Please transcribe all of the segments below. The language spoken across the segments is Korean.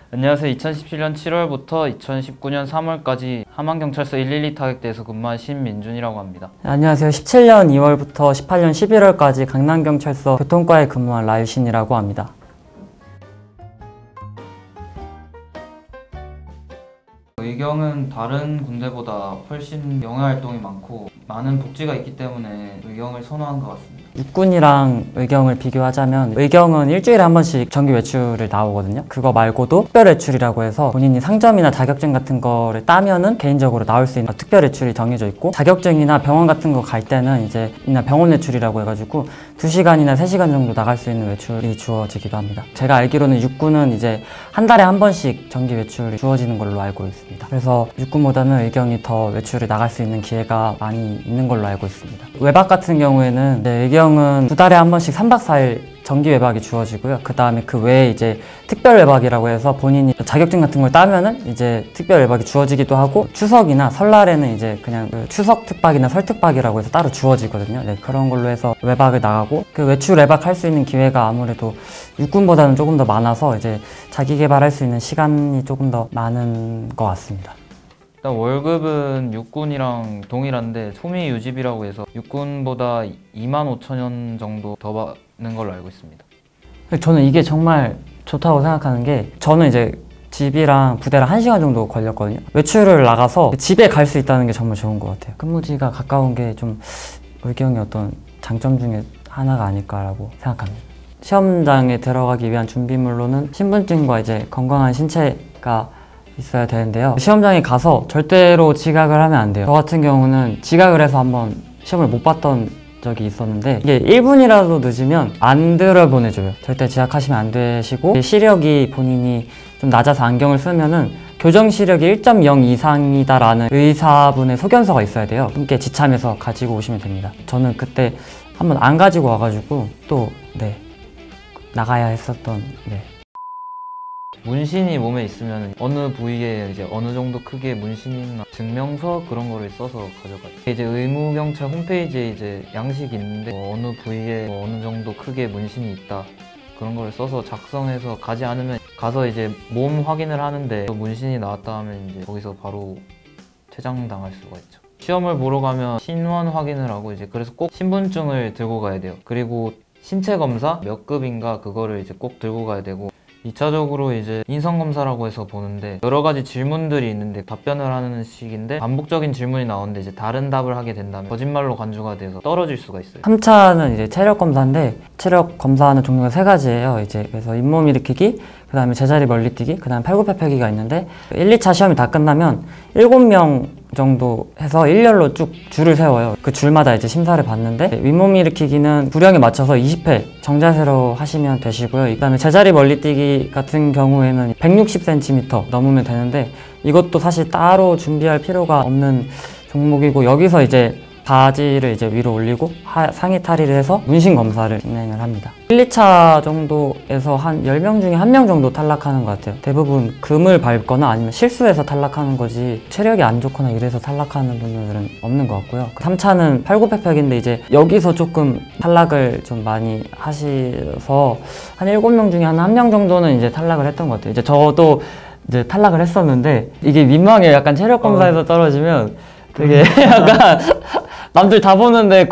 안녕하세요. 2017년 7월부터 2019년 3월까지 함안경찰서 112 타격대에서 근무한 신민준이라고 합니다. 안녕하세요. 17년 2월부터 18년 11월까지 강남경찰서 교통과에 근무한 라유신이라고 합니다. 의경은 다른 군대보다 훨씬 영해활동이 많고 많은 복지가 있기 때문에 의경을 선호한 것 같습니다. 육군이랑 의경을 비교하자면 의경은 일주일에 한 번씩 정기 외출을 나오거든요. 그거 말고도 특별 외출이라고 해서 본인이 상점이나 자격증 같은 거를 따면은 개인적으로 나올 수 있는 특별 외출이 정해져 있고, 자격증이나 병원 같은 거 갈 때는 이제 병원 외출이라고 해가지고 2시간이나 3시간 정도 나갈 수 있는 외출이 주어지기도 합니다. 제가 알기로는 육군은 이제 한 달에 한 번씩 정기 외출이 주어지는 걸로 알고 있습니다. 그래서 육군보다는 의경이 더 외출을 나갈 수 있는 기회가 많이 있는 걸로 알고 있습니다. 외박 같은 경우에는 의경은 2달에 한 번씩 3박 4일 정기 외박이 주어지고요. 그 다음에 그 외에 이제 특별 외박이라고 해서 본인이 자격증 같은 걸 따면은 이제 특별 외박이 주어지기도 하고, 추석이나 설날에는 이제 그냥 추석 특박이나 설 특박이라고 해서 따로 주어지거든요. 네, 그런 걸로 해서 외박을 나가고, 그 외출 외박할 수 있는 기회가 아무래도 육군보다는 조금 더 많아서 이제 자기 개발할 수 있는 시간이 조금 더 많은 것 같습니다. 일단 월급은 육군이랑 동일한데 소미 유집이라고 해서 육군보다 25,000원 정도 더 받는 걸로 알고 있습니다. 저는 이게 정말 좋다고 생각하는 게, 저는 이제 집이랑 부대랑 1시간 정도 걸렸거든요. 외출을 나가서 집에 갈 수 있다는 게 정말 좋은 것 같아요. 근무지가 가까운 게 좀 의경의 어떤 장점 중에 하나가 아닐까라고 생각합니다. 시험장에 들어가기 위한 준비물로는 신분증과 이제 건강한 신체가 있어야 되는데요. 시험장에 가서 절대로 지각을 하면 안 돼요. 저 같은 경우는 지각을 해서 한번 시험을 못 봤던 적이 있었는데, 이게 1분이라도 늦으면 안 들어보내줘요. 절대 지각하시면 안 되시고, 시력이 본인이 좀 낮아서 안경을 쓰면은 교정 시력이 1.0 이상이다라는 의사분의 소견서가 있어야 돼요. 함께 지참해서 가지고 오시면 됩니다. 저는 그때 한번 안 가지고 와가지고 또 나가야 했었던. 문신이 몸에 있으면 어느 부위에 이제 어느 정도 크기의 문신이 있나 증명서 그런 거를 써서 가져가요. 이제 의무경찰 홈페이지에 이제 양식이 있는데 어느 부위에 어느 정도 크기의 문신이 있다 그런 거를 써서 작성해서 가지 않으면, 가서 이제 몸 확인을 하는데 문신이 나왔다 하면 이제 거기서 바로 퇴장당할 수가 있죠. 시험을 보러 가면 신원 확인을 하고 이제 그래서 꼭 신분증을 들고 가야 돼요. 그리고 신체 검사 몇 급인가 그거를 이제 꼭 들고 가야 되고, 2차적으로 이제 인성검사라고 해서 보는데 여러 가지 질문들이 있는데 답변을 하는 식인데, 반복적인 질문이 나오는데 이제 다른 답을 하게 된다면 거짓말로 간주가 돼서 떨어질 수가 있어요. 3차는 이제 체력 검사인데, 체력 검사하는 종류가 3가지예요. 이제 그래서 잇몸 일으키기, 그 다음에 제자리 멀리뛰기, 그 다음에 팔굽혀펴기가 있는데, 1, 2차 시험이 다 끝나면 7명 정도 해서 일렬로 쭉 줄을 세워요. 그 줄마다 이제 심사를 받는데, 윗몸 일으키기는 구령에 맞춰서 20회 정자세로 하시면 되시고요. 그 다음에 제자리 멀리뛰기 같은 경우에는 160cm 넘으면 되는데, 이것도 사실 따로 준비할 필요가 없는 종목이고, 여기서 이제 바지를 이제 위로 올리고 상의 탈의를 해서 문신 검사를 진행을 합니다. 1, 2차 정도에서 한 10명 중에 1명 정도 탈락하는 것 같아요. 대부분 금을 밟거나 아니면 실수해서 탈락하는 거지, 체력이 안 좋거나 이래서 탈락하는 분들은 없는 것 같고요. 3차는 팔굽혀펴기인데, 이제 여기서 조금 탈락을 좀 많이 하셔서 한 7명 중에 한 1명 정도는 이제 탈락을 했던 것 같아요. 이제 저도 이제 탈락을 했었는데, 이게 민망해요. 약간 체력 검사에서 떨어지면 되게 약간 남들 다 보는데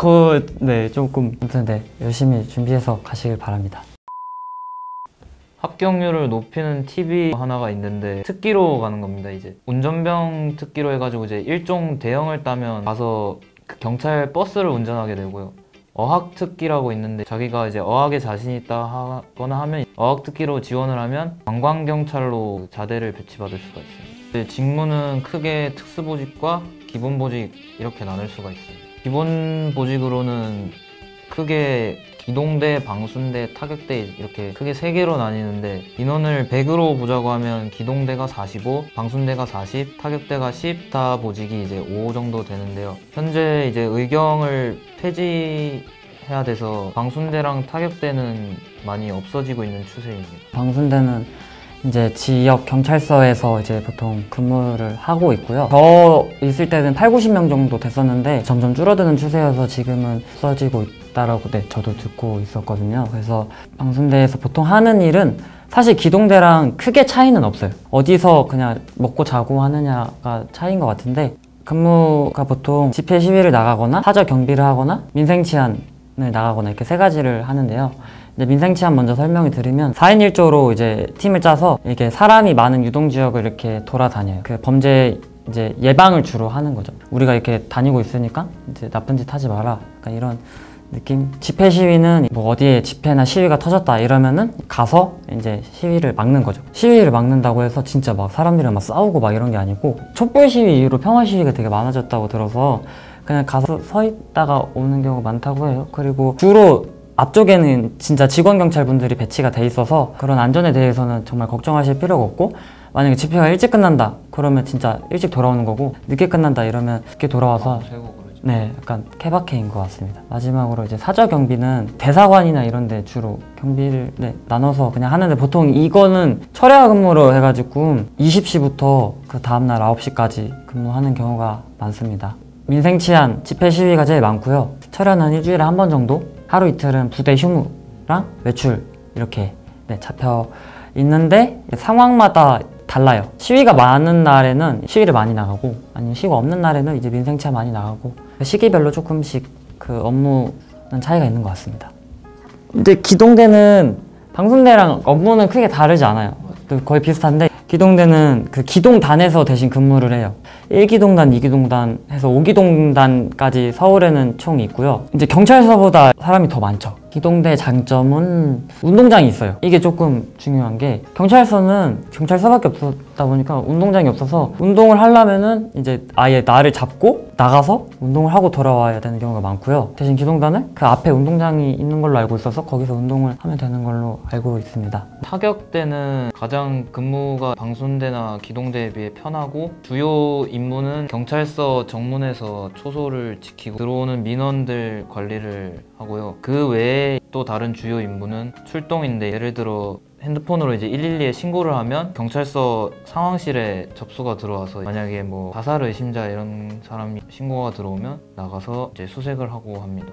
조금, 아무튼 열심히 준비해서 가시길 바랍니다. 합격률을 높이는 팁이 하나가 있는데, 특기로 가는 겁니다. 이제 운전병 특기로 해가지고 이제 일종 대형을 따면 가서 그 경찰 버스를 운전하게 되고요. 어학 특기라고 있는데, 자기가 이제 어학에 자신 있다 하거나 하면 어학 특기로 지원을 하면 관광경찰로 자대를 배치받을 수가 있습니다. 직무는 크게 특수보직과 기본보직 이렇게 나눌 수가 있습니다. 기본보직으로는 크게 기동대, 방순대, 타격대 이렇게 크게 3개로 나뉘는데, 인원을 100으로 보자고 하면 기동대가 45, 방순대가 40, 타격대가 10, 다 보직이 이제 5 정도 되는데요. 현재 이제 의경을 폐지해야 돼서 방순대랑 타격대는 많이 없어지고 있는 추세입니다. 방순대는 이제 지역 경찰서에서 이제 보통 근무를 하고 있고요. 저 있을 때는 80-90명 정도 됐었는데 점점 줄어드는 추세여서 지금은 없어지고 있다라고 저도 듣고 있었거든요. 그래서 방순대에서 보통 하는 일은 사실 기동대랑 크게 차이는 없어요. 어디서 그냥 먹고 자고 하느냐가 차이인 것 같은데, 근무가 보통 집회 시위를 나가거나 사저 경비를 하거나 민생 치안을 나가거나 이렇게 세 가지를 하는데요. 이제 민생 치안 먼저 설명을 드리면 4인 1조로 이제 팀을 짜서 이렇게 사람이 많은 유동 지역을 이렇게 돌아다녀요. 그 범죄 이제 예방을 주로 하는 거죠. 우리가 이렇게 다니고 있으니까 이제 나쁜 짓 하지 마라. 약간 이런 느낌. 집회 시위는 뭐 어디에 집회나 시위가 터졌다 이러면은 가서 이제 시위를 막는 거죠. 시위를 막는다고 해서 진짜 막 사람들이랑 막 싸우고 막 이런 게 아니고, 촛불 시위 이후로 평화 시위가 되게 많아졌다고 들어서 그냥 가서 서 있다가 오는 경우가 많다고 해요. 그리고 주로 앞쪽에는 진짜 직원 경찰분들이 배치가 돼 있어서 그런 안전에 대해서는 정말 걱정하실 필요가 없고, 만약에 집회가 일찍 끝난다 그러면 진짜 일찍 돌아오는 거고, 늦게 끝난다 이러면 늦게 돌아와서 네, 약간 케바케인 것 같습니다. 마지막으로 이제 사저 경비는 대사관이나 이런 데 주로 경비를 나눠서 그냥 하는데, 보통 이거는 철야 근무로 해가지고 20시부터 그 다음날 9시까지 근무하는 경우가 많습니다. 민생 치안, 집회 시위가 제일 많고요. 철야는 일주일에 한 번 정도, 하루 이틀은 부대 휴무랑 외출 이렇게 잡혀 있는데, 상황마다 달라요. 시위가 많은 날에는 시위를 많이 나가고, 아니면 시위가 없는 날에는 이제 민생차 많이 나가고, 시기별로 조금씩 그 업무는 차이가 있는 것 같습니다. 근데 기동대는 방송대랑 업무는 크게 다르지 않아요. 거의 비슷한데, 기동대는 그 기동단에서 대신 근무를 해요. 1기동단, 2기동단 해서 5기동단까지 서울에는 총 있고요. 이제 경찰서보다 사람이 더 많죠. 기동대 장점은 운동장이 있어요. 이게 조금 중요한 게, 경찰서는 경찰서밖에 없었다 보니까 운동장이 없어서 운동을 하려면은 이제 아예 날을 잡고 나가서 운동을 하고 돌아와야 되는 경우가 많고요. 대신 기동단은 그 앞에 운동장이 있는 걸로 알고 있어서 거기서 운동을 하면 되는 걸로 알고 있습니다. 타격대는 가장 근무가 방순대나 기동대에 비해 편하고, 주요 임무는 경찰서 정문에서 초소를 지키고 들어오는 민원들 관리를 하고요. 그 외에 또 다른 주요 임무는 출동인데, 예를 들어 핸드폰으로 이제 112에 신고를 하면 경찰서 상황실에 접수가 들어와서 만약에 뭐 자살 의심자 이런 사람이 신고가 들어오면 나가서 이제 수색을 하고 합니다.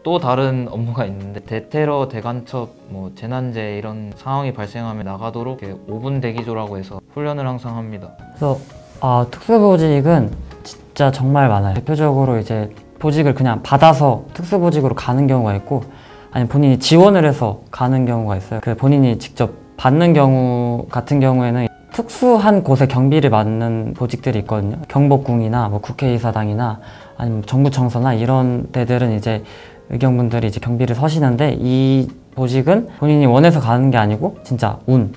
또 다른 업무가 있는데, 대테러, 대간첩, 뭐 재난재 이런 상황이 발생하면 나가도록 이렇게 5분 대기조라고 해서 훈련을 항상 합니다. 그래서 특수보직은 진짜 정말 많아요. 대표적으로 이제 보직을 그냥 받아서 특수보직으로 가는 경우가 있고, 아니면 본인이 지원을 해서 가는 경우가 있어요. 그 본인이 직접 받는 경우 같은 경우에는 특수한 곳에 경비를 맡는 보직들이 있거든요. 경복궁이나 뭐 국회의사당이나 아니면 정부청서나 이런 데들은 이제 의경분들이 이제 경비를 서시는데, 이 보직은 본인이 원해서 가는 게 아니고 진짜 운.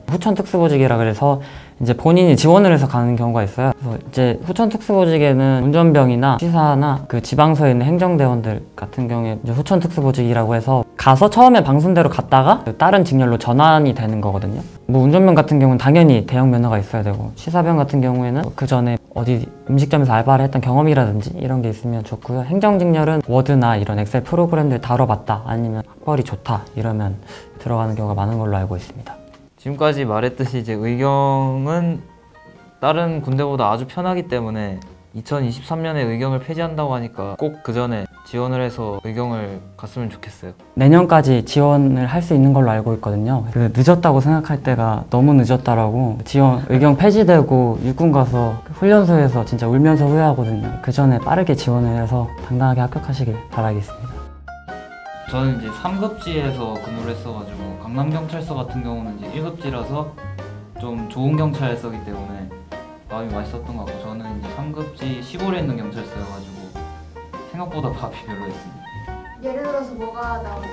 후천 특수보직이라 그래서 이제 본인이 지원을 해서 가는 경우가 있어요. 그래서 이제 후천 특수보직에는 운전병이나 취사나 그 지방서에 있는 행정대원들 같은 경우에 이제 후천 특수보직이라고 해서 가서 처음에 방순대로 갔다가 다른 직렬로 전환이 되는 거거든요. 뭐 운전병 같은 경우는 당연히 대형 면허가 있어야 되고, 취사병 같은 경우에는 그 전에 어디 음식점에서 알바를 했던 경험이라든지 이런 게 있으면 좋고요. 행정직렬은 워드나 이런 엑셀 프로그램들 다뤄봤다, 아니면 학벌이 좋다 이러면 들어가는 경우가 많은 걸로 알고 있습니다. 지금까지 말했듯이 이제 의경은 다른 군대보다 아주 편하기 때문에 2023년에 의경을 폐지한다고 하니까 꼭 그 전에 지원을 해서 의경을 갔으면 좋겠어요. 내년까지 지원을 할 수 있는 걸로 알고 있거든요. 그 늦었다고 생각할 때가 너무 늦었다라고, 의경 폐지되고 육군 가서 훈련소에서 진짜 울면서 후회하거든요. 그 전에 빠르게 지원을 해서 당당하게 합격하시길 바라겠습니다. 저는 이제 3급지에서 근무를 했어가지고, 강남경찰서 같은 경우는 이제 1급지라서 좀 좋은 경찰서이기 때문에 마음이 맛있었던 것 같고, 저는 이제 3급지 시골에 있는 경찰서여가지고 생각보다 밥이 별로였습니다. 예를 들어서 뭐가 나왔어요?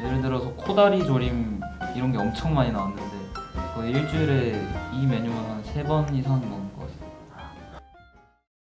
예를 들어서 코다리 조림 이런 게 엄청 많이 나왔는데, 거의 일주일에 이 메뉴만 한 3번 이상 먹는